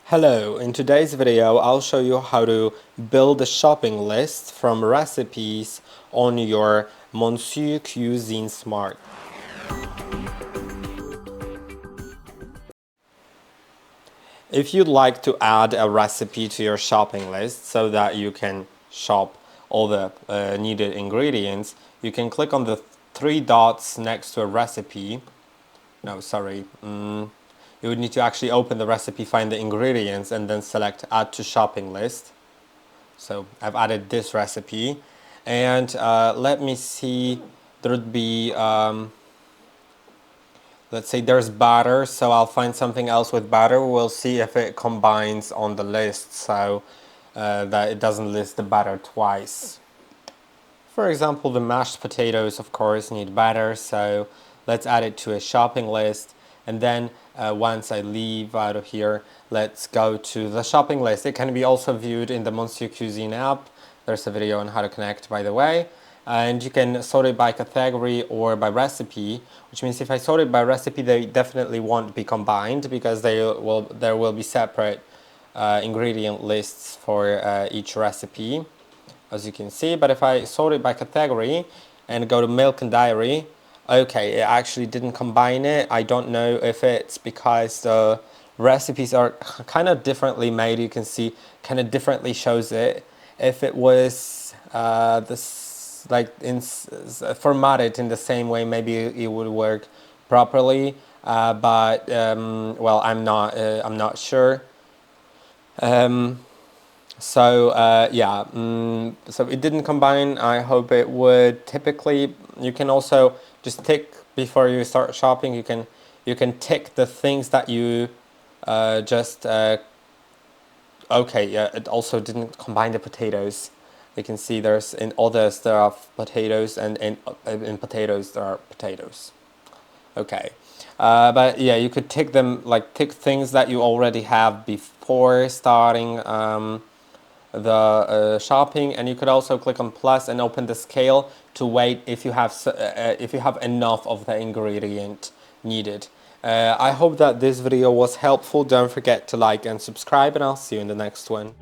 Hello, in today's video I'll show you how to build a shopping list from recipes on your Monsieur Cuisine Smart. If you'd like to add a recipe to your shopping list so that you can shop all the needed ingredients, you can click on the three dots next to a recipe. No, sorry. You would need to actually open the recipe, find the ingredients, and then select Add to Shopping List. So I've added this recipe, and let me see. There would be, let's say there's batter, so I'll find something else with batter. We'll see if it combines on the list, so that it doesn't list the batter twice. For example, the mashed potatoes, of course, need batter, so let's add it to a shopping list. And then once I leave out of here, let's go to the shopping list. It can be also viewed in the Monsieur Cuisine app. There's a video on how to connect, by the way. And you can sort it by category or by recipe, which means if I sort it by recipe, they definitely won't be combined because there will be separate ingredient lists for each recipe, as you can see. But if I sort it by category and go to milk and dairy, okay, it actually didn't combine it. I don't know if it's because the recipes are kind of differently made. You can see kind of differently shows it. If it was formatted in the same way, maybe it would work properly. Well, I'm not sure. So it didn't combine. I hope it would. Typically, you can also just tick before you start shopping. You can tick the things that you okay, yeah, it also didn't combine the potatoes. You can see there's in others there are potatoes, and in potatoes there are potatoes. Okay, but yeah, you could tick them, like tick things that you already have before starting the shopping, and you could also click on plus and open the scale to wait if you have enough of the ingredient needed. I hope that this video was helpful. Don't forget to like and subscribe, and I'll see you in the next one.